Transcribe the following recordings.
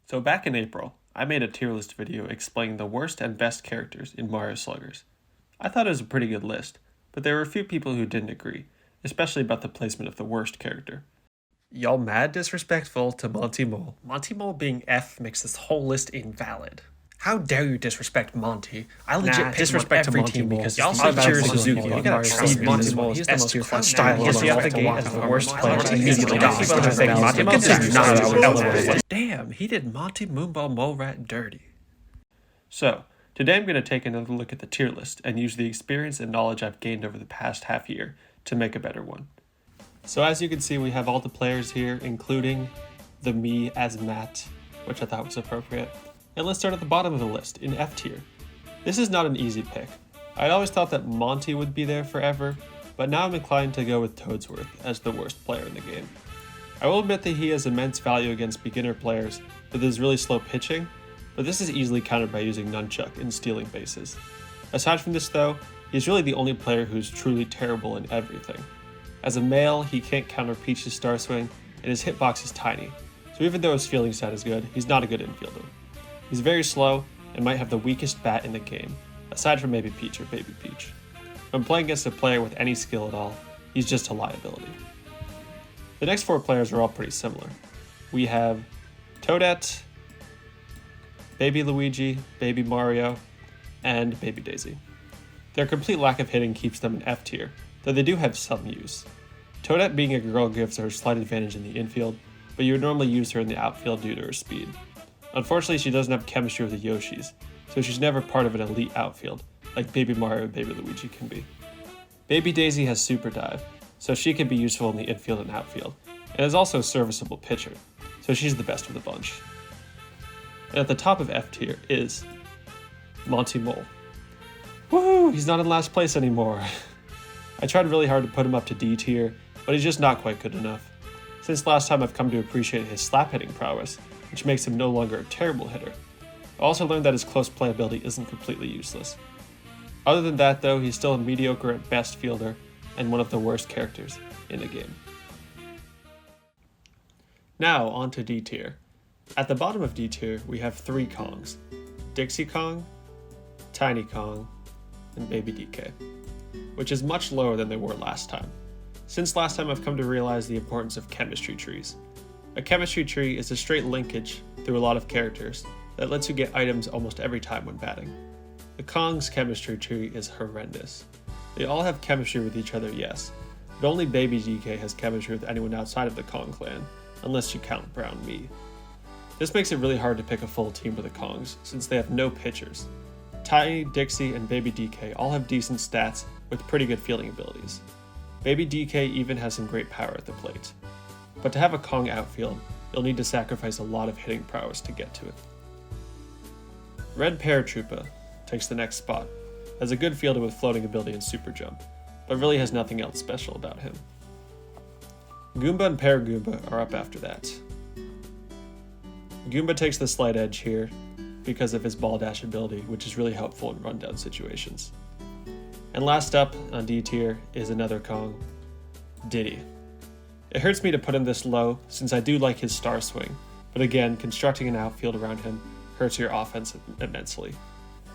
So back in April, I made a tier list video explaining the worst and best characters in Mario Sluggers. I thought it was a pretty good list, but there were a few people who didn't agree, especially about the placement of the worst character. Y'all mad disrespectful to Monty Mole. Monty Mole being F makes this whole list invalid. How dare you disrespect Monty? I legit disrespect every team because y'all said Suzuki. You gotta trust Monty Mole. He's the most fun style. He's the out the gate as the worst player immediately. Monty Mole is not our Damn, he did Monty Moonball Mole Rat dirty. So, today I'm going to take another look at the tier list and use the experience and knowledge I've gained over the past half year to make a better one. So as you can see, we have all the players here, including the me as Matt, which I thought was appropriate. And let's start at the bottom of the list, in F tier. This is not an easy pick. I'd always thought that Monty would be there forever, but now I'm inclined to go with Toadsworth as the worst player in the game. I will admit that he has immense value against beginner players with his really slow pitching, but this is easily countered by using Nunchuck and stealing bases. Aside from this though, he's really the only player who's truly terrible in everything. As a male, he can't counter Peach's Star Swing, and his hitbox is tiny, so even though his fielding stat is good, he's not a good infielder. He's very slow, and might have the weakest bat in the game, aside from maybe Peach or Baby Peach. When playing against a player with any skill at all, he's just a liability. The next four players are all pretty similar. We have Toadette, Baby Luigi, Baby Mario, and Baby Daisy. Their complete lack of hitting keeps them in F tier, though they do have some use. Toadette being a girl gives her a slight advantage in the infield, but you would normally use her in the outfield due to her speed. Unfortunately, she doesn't have chemistry with the Yoshis, so she's never part of an elite outfield, like Baby Mario and Baby Luigi can be. Baby Daisy has Super Dive, so she can be useful in the infield and outfield, and is also a serviceable pitcher, so she's the best of the bunch. And at the top of F tier is Monty Mole. Woohoo! He's not in last place anymore. I tried really hard to put him up to D tier, but he's just not quite good enough. Since last time I've come to appreciate his slap hitting prowess, which makes him no longer a terrible hitter. I also learned that his close playability isn't completely useless. Other than that though, he's still a mediocre at best fielder and one of the worst characters in the game. Now on to D tier. At the bottom of D tier we have three Kongs: Dixie Kong, Tiny Kong, and Baby DK, which is much lower than they were last time. Since last time I've come to realize the importance of chemistry trees. A chemistry tree is a straight linkage through a lot of characters that lets you get items almost every time when batting. The Kong's chemistry tree is horrendous. They all have chemistry with each other, yes, but only Baby DK has chemistry with anyone outside of the Kong clan, unless you count Brown Me. This makes it really hard to pick a full team for the Kongs, since they have no pitchers. Tiny, Dixie, and Baby DK all have decent stats with pretty good fielding abilities. Baby DK even has some great power at the plate. But to have a Kong outfield, you'll need to sacrifice a lot of hitting prowess to get to it. Red Paratroopa takes the next spot, as a good fielder with floating ability and super jump, but really has nothing else special about him. Goomba and Paragoomba are up after that. Goomba takes the slight edge here because of his ball dash ability, which is really helpful in rundown situations. And last up on D tier is another Kong, Diddy. It hurts me to put him this low since I do like his Star Swing, but again, constructing an outfield around him hurts your offense immensely.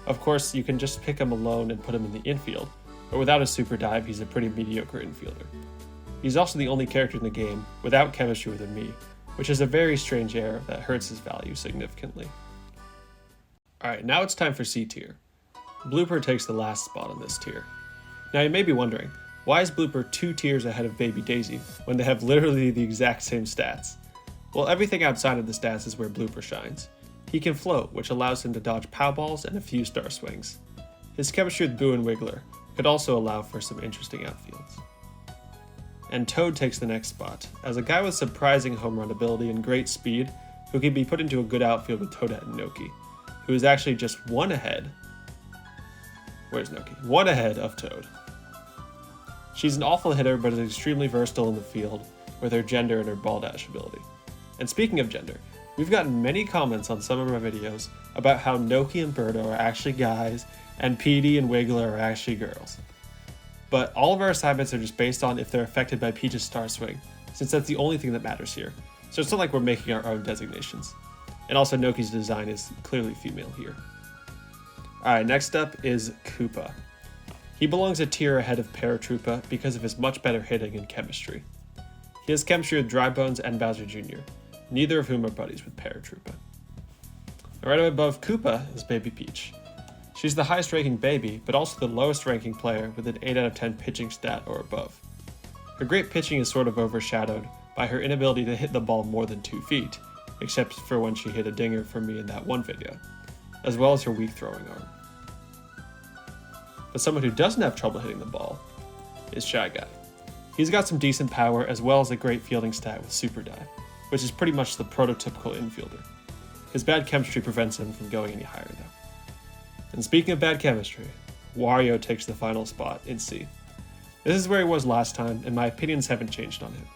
Of course, you can just pick him alone and put him in the infield, but without a super dive, he's a pretty mediocre infielder. He's also the only character in the game without chemistry with a me, which is a very strange error that hurts his value significantly. Alright, now it's time for C tier. Blooper takes the last spot on this tier. Now you may be wondering, why is Blooper 2 tiers ahead of Baby Daisy when they have literally the exact same stats? Well, everything outside of the stats is where Blooper shines. He can float, which allows him to dodge pow balls and a few star swings. His chemistry with Boo and Wiggler could also allow for some interesting outfields. And Toad takes the next spot, as a guy with surprising home run ability and great speed who can be put into a good outfield with Toadette and Noki, who is actually just one ahead. Where's Noki? One ahead of Toad. She's an awful hitter, but is extremely versatile in the field with her gender and her ball dash ability. And speaking of gender, we've gotten many comments on some of my videos about how Noki and Birdo are actually guys, and Petey and Wiggler are actually girls. But all of our assignments are just based on if they're affected by Peach's Star Swing, since that's the only thing that matters here. So it's not like we're making our own designations. and also Noki's design is clearly female here. Alright, next up is Koopa. He belongs a tier ahead of Paratroopa because of his much better hitting and chemistry. He has chemistry with Dry Bones and Bowser Jr., neither of whom are buddies with Paratroopa. Right above Koopa is Baby Peach. She's the highest ranking baby, but also the lowest ranking player with an 8 out of 10 pitching stat or above. Her great pitching is sort of overshadowed by her inability to hit the ball more than 2 feet, except for when she hit a dinger for me in that one video, as well as her weak throwing arm. But someone who doesn't have trouble hitting the ball is Shy Guy. He's got some decent power as well as a great fielding stat with Super Dive, which is pretty much the prototypical infielder. His bad chemistry prevents him from going any higher though. And speaking of bad chemistry, Wario takes the final spot in C. This is where he was last time, and my opinions haven't changed on him.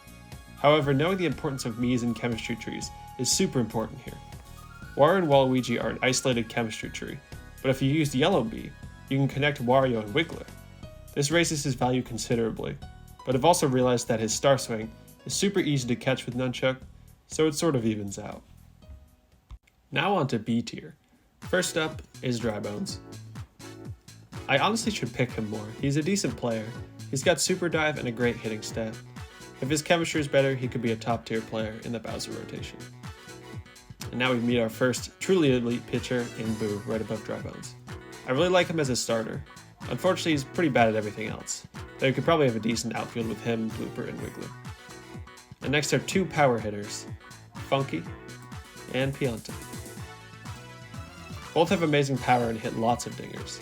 However, knowing the importance of Mii's and chemistry trees is super important here. Wario and Waluigi are an isolated chemistry tree, but if you use Yellow Mii, you can connect Wario and Wiggler. This raises his value considerably, but I've also realized that his Star Swing is super easy to catch with Nunchuck, so it sort of evens out. Now on to B tier. First up is Dry Bones. I honestly should pick him more. He's a decent player. He's got Super Dive and a great hitting stat. If his chemistry is better, he could be a top tier player in the Bowser rotation. And now we meet our first truly elite pitcher in Boo, right above Dry Bones. I really like him as a starter. Unfortunately, he's pretty bad at everything else, though you could probably have a decent outfield with him, Blooper, and Wiggler. And next are 2 power hitters, Funky and Pianta. Both have amazing power and hit lots of dingers.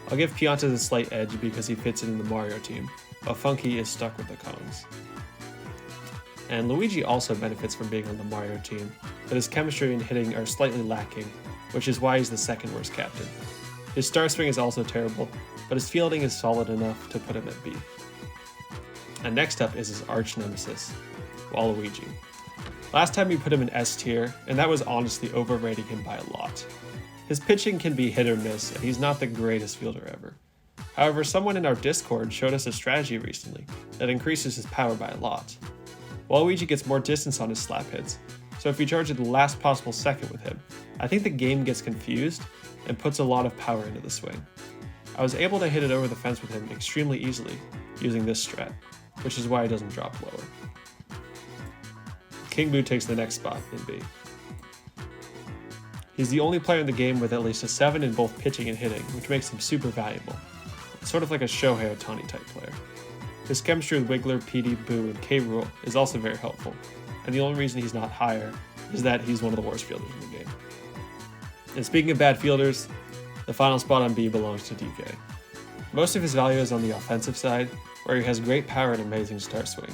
I'll give Pianta the slight edge because he fits in the Mario team, while Funky is stuck with the Kongs. And Luigi also benefits from being on the Mario team, but his chemistry and hitting are slightly lacking, which is why he's the second worst captain. His Star Swing is also terrible, but his fielding is solid enough to put him at B. And next up is his arch nemesis, Waluigi. Last time we put him in S tier, and that was honestly overrating him by a lot. His pitching can be hit or miss, and he's not the greatest fielder ever. However, someone in our Discord showed us a strategy recently that increases his power by a lot. Waluigi gets more distance on his slap hits, so if you charge at the last possible second with him, I think the game gets confused and puts a lot of power into the swing. I was able to hit it over the fence with him extremely easily using this strat, which is why it doesn't drop lower. King Boo takes the next spot in B. He's the only player in the game with at least a 7 in both pitching and hitting, which makes him super valuable. It's sort of like a Shohei Ohtani type player. His chemistry with Wiggler, PD, Boo, and K. Rool is also very helpful, and the only reason he's not higher is that he's one of the worst fielders in the game. And speaking of bad fielders, the final spot on B belongs to DK. Most of his value is on the offensive side, where he has great power and amazing Star Swing.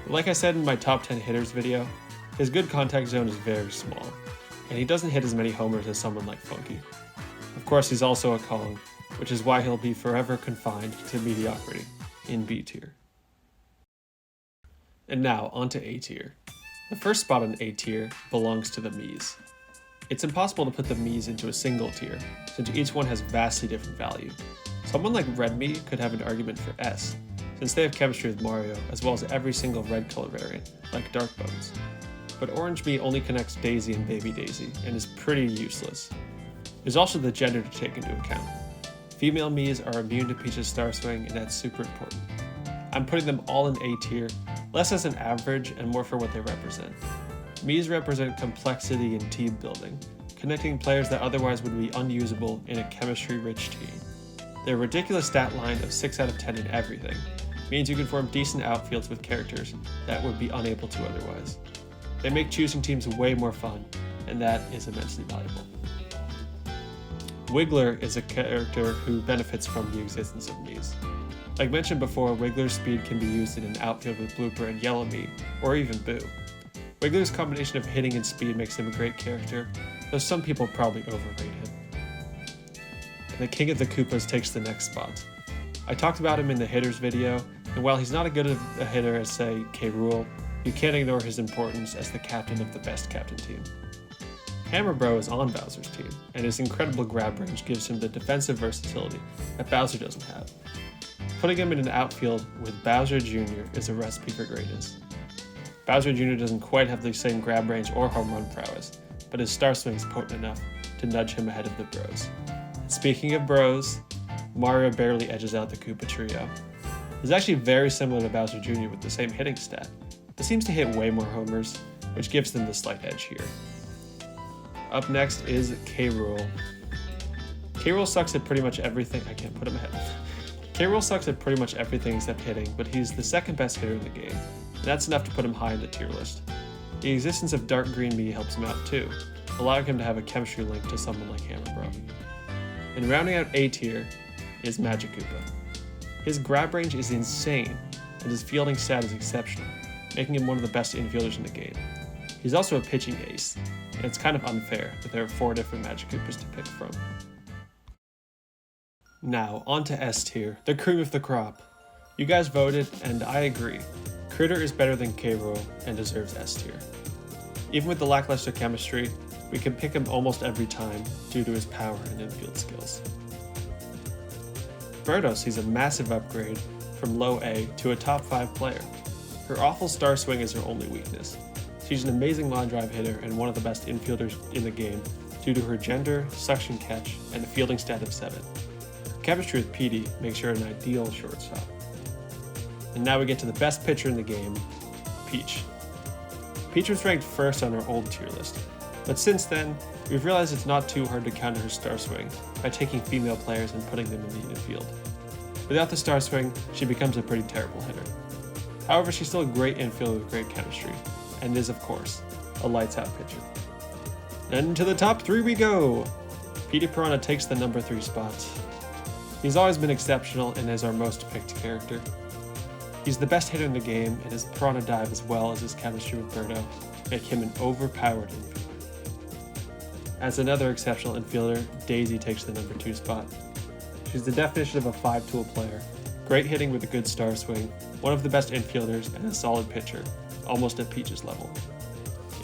But like I said in my top 10 hitters video, his good contact zone is very small, and he doesn't hit as many homers as someone like Funky. Of course, he's also a Kong, which is why he'll be forever confined to mediocrity in B tier. And now, onto A tier. The first spot on A tier belongs to the Miis. It's impossible to put the Miis into a single tier, since each one has vastly different value. Someone like Red Mii could have an argument for S, since they have chemistry with Mario, as well as every single red color variant, like Dark Bones. But Orange Mii only connects Daisy and Baby Daisy, and is pretty useless. There's also the gender to take into account. Female Miis are immune to Peach's Star Swing, and that's super important. I'm putting them all in A tier, less as an average and more for what they represent. Miis represent complexity and team building, connecting players that otherwise would be unusable in a chemistry-rich team. Their ridiculous stat line of 6 out of 10 in everything means you can form decent outfields with characters that would be unable to otherwise. They make choosing teams way more fun, and that is immensely valuable. Wiggler is a character who benefits from the existence of Miis. Like mentioned before, Wiggler's speed can be used in an outfield with Blooper and Yellow Mii, or even Boo. Wiggler's combination of hitting and speed makes him a great character, though some people probably overrate him. And the King of the Koopas takes the next spot. I talked about him in the hitters video, and while he's not as good of a hitter as, say, K. Rool, you can't ignore his importance as the captain of the best captain team. Hammer Bro is on Bowser's team, and his incredible grab range gives him the defensive versatility that Bowser doesn't have. Putting him in an outfield with Bowser Jr. is a recipe for greatness. Bowser Jr. doesn't quite have the same grab range or home run prowess, but his Star Swing's potent enough to nudge him ahead of the bros. And speaking of bros, Mario barely edges out the Koopa trio. He's actually very similar to Bowser Jr. with the same hitting stat, but seems to hit way more homers, which gives them the slight edge here. Up next is K. Rool. K. Rool sucks at pretty much everything. I can't put him ahead. K. Rool sucks at pretty much everything except hitting, but he's the second best hitter in the game, and that's enough to put him high in the tier list. The existence of Dark Green Mii helps him out too, allowing him to have a chemistry link to someone like Hammer Bro. And rounding out A tier is Magic Koopa. His grab range is insane, and his fielding stat is exceptional, making him one of the best infielders in the game. He's also a pitching ace, and it's kind of unfair that there are 4 different Magic Koopas to pick from. Now, on to S tier, the cream of the crop. You guys voted, and I agree. Critter is better than K. Rool and deserves S tier. Even with the lackluster chemistry, we can pick him almost every time due to his power and infield skills. Birdo sees a massive upgrade from low A to a top 5 player. Her awful Star Swing is her only weakness. She's an amazing line drive hitter and one of the best infielders in the game due to her gender, suction catch, and a fielding stat of 7. Chemistry with Petey makes her an ideal shortstop. And now we get to the best pitcher in the game, Peach. Peach was ranked first on our old tier list, but since then, we've realized it's not too hard to counter her Star Swing by taking female players and putting them in the infield. Without the Star Swing, she becomes a pretty terrible hitter. However, she's still a great infielder with great chemistry, and is, of course, a lights-out pitcher. And to the top 3 we go! Petey Piranha takes the number 3 spot. He's always been exceptional and is our most picked character. He's the best hitter in the game, and his Piranha dive as well as his chemistry with Birdo make him an overpowered infielder. As another exceptional infielder, Daisy takes the number 2 spot. She's the definition of a 5-tool player, great hitting with a good Star Swing, one of the best infielders, and a solid pitcher, almost at Peach's level.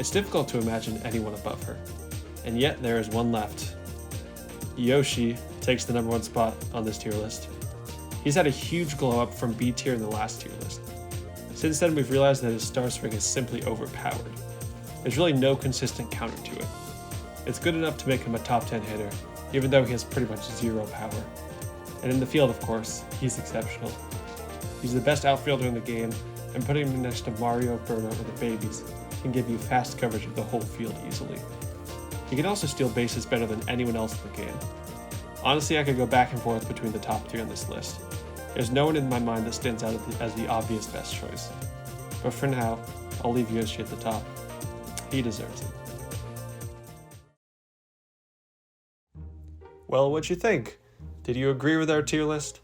It's difficult to imagine anyone above her, and yet there is one left. Yoshi takes the number 1 spot on this tier list. He's had a huge glow up from B tier in the last tier list. Since then, we've realized that his Star Swing is simply overpowered. There's really no consistent counter to it. It's good enough to make him a top 10 hitter, even though he has pretty much 0 power. And in the field, of course, he's exceptional. He's the best outfielder in the game, and putting him next to Mario, Birdo, or the babies can give you fast coverage of the whole field easily. He can also steal bases better than anyone else in the game. Honestly, I could go back and forth between the top 3 on this list. There's no one in my mind that stands out as the obvious best choice. But for now, I'll leave Yoshi at the top. He deserves it. Well, what'd you think? Did you agree with our tier list?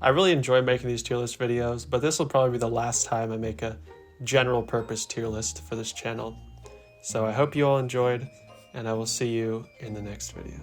I really enjoy making these tier list videos, but this will probably be the last time I make a general purpose tier list for this channel. So I hope you all enjoyed, and I will see you in the next video.